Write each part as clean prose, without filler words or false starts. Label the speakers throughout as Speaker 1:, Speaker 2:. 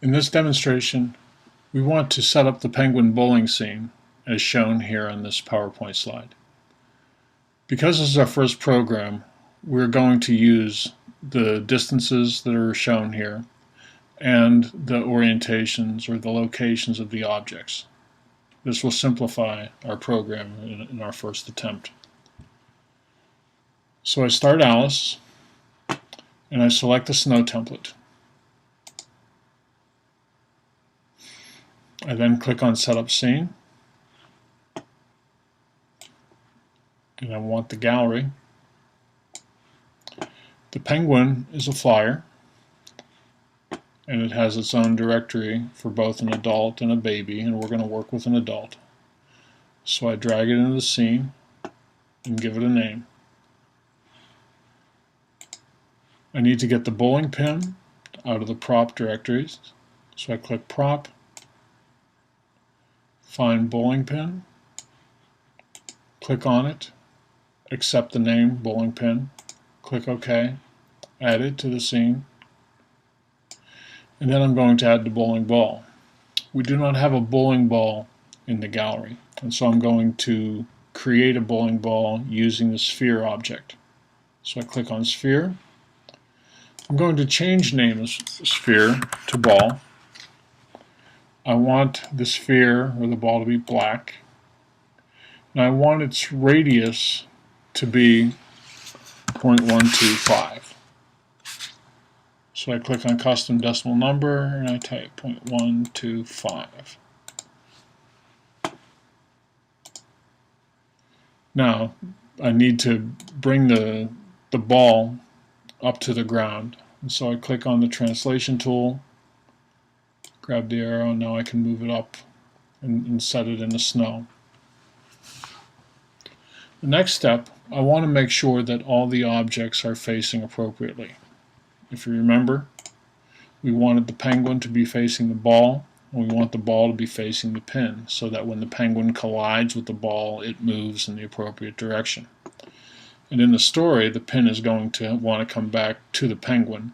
Speaker 1: In this demonstration, we want to set up the penguin bowling scene as shown here on this PowerPoint slide. Because this is our first program, we're going to use the distances that are shown here and the orientations or the locations of the objects. This will simplify our program in our first attempt. So I start Alice and I select the snow template. I then click on Setup Scene, and I want the gallery. The penguin is a flyer, and it has its own directory for both an adult and a baby, and we're going to work with an adult. So I drag it into the scene and give it a name. I need to get the bowling pin out of the prop directories, so I click Prop, find bowling pin, click on it, accept the name bowling pin, click OK, add it to the scene, and then I'm going to add the bowling ball. We do not have a bowling ball in the gallery, and so I'm going to create a bowling ball using the sphere object. So I click on sphere. I'm going to change name of sphere to ball. I want the sphere or the ball to be black, and I want its radius to be 0.125. So I click on custom decimal number and I type 0.125. Now I need to bring the ball up to the ground, and so I click on the translation tool, grab the arrow, and now I can move it up and set it in the snow. The next step, I want to make sure that all the objects are facing appropriately. If you remember, we wanted the penguin to be facing the ball, and we want the ball to be facing the pin, so that when the penguin collides with the ball, it moves in the appropriate direction. And in the story, the pin is going to want to come back to the penguin,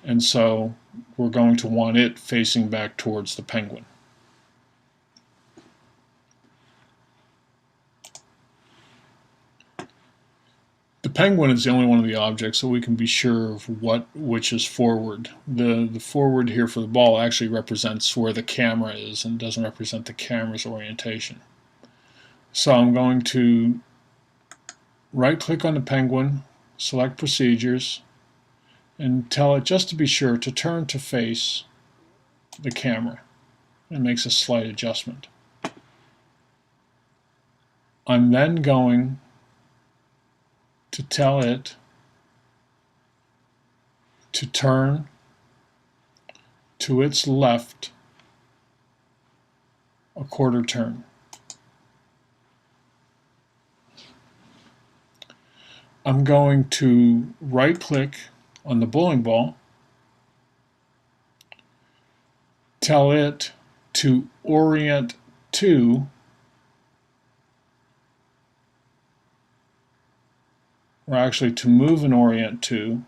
Speaker 1: and so we're going to want it facing back towards the penguin. The penguin is the only one of the objects, so we can be sure of which is forward. The forward here for the ball actually represents where the camera is and doesn't represent the camera's orientation. So I'm going to right-click on the penguin, select Procedures, and tell it just to be sure to turn to face the camera. It makes a slight adjustment. I'm then going to tell it to turn to its left a quarter turn. I'm going to right-click on the bowling ball, tell it to orient to or actually to move and orient to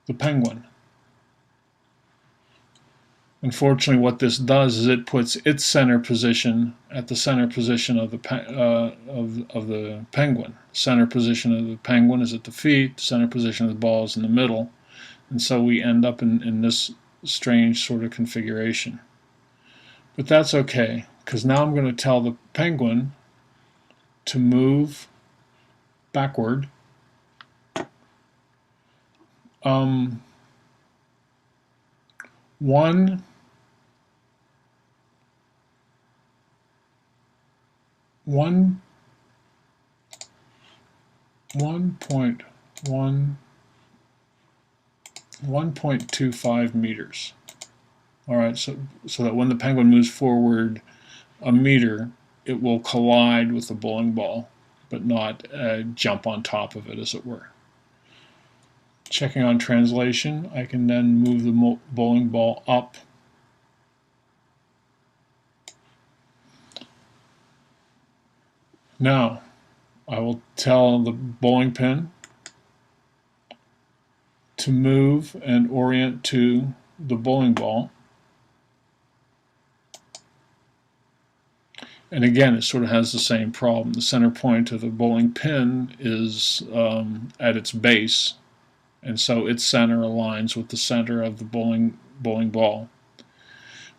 Speaker 1: the penguin. Unfortunately, what this does is it puts its center position at the center position of the penguin. Center position of the penguin is at the feet, center position of the ball is in the middle, and so we end up in this strange sort of configuration. But that's okay, because now I'm going to tell the penguin to move backward one point 1.25 meters. All right, so that when the penguin moves forward a meter, it will collide with the bowling ball, but not jump on top of it, as it were. Checking on translation, I can then move the bowling ball up. Now, I will tell the bowling pin to move and orient to the bowling ball. And again, it sort of has the same problem. The center point of the bowling pin is at its base, and so its center aligns with the center of the bowling ball.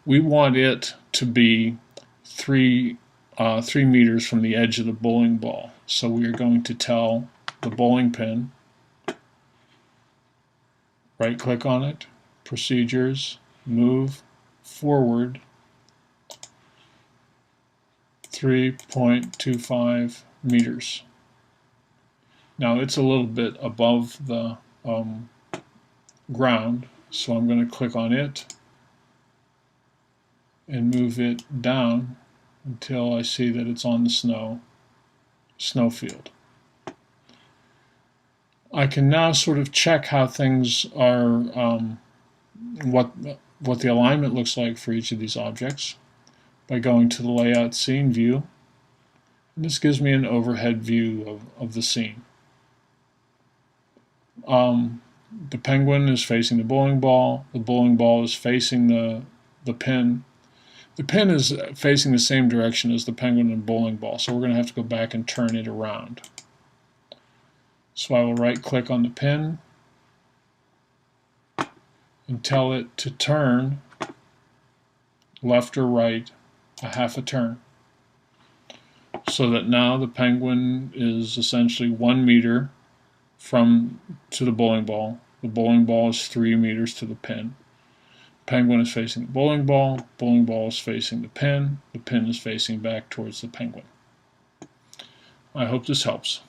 Speaker 1: We want it to be 3 meters from the edge of the bowling ball. So we are going to tell the bowling pin, right click on it, procedures, move forward 3.25 meters. Now it's a little bit above the ground, so I'm going to click on it and move it down until I see that it's on the snow field. I can now sort of check how things are, what the alignment looks like for each of these objects by going to the layout scene view. And this gives me an overhead view of the scene. The penguin is facing the bowling ball is facing the pin. The pin is facing the same direction as the penguin and bowling ball, so we're going to have to go back and turn it around. So I will right click on the pin and tell it to turn left or right a half a turn, so that now the penguin is essentially 1 meter to the bowling ball. The bowling ball is 3 meters to the pin. Penguin is facing the bowling ball is facing the pin is facing back towards the penguin. I hope this helps.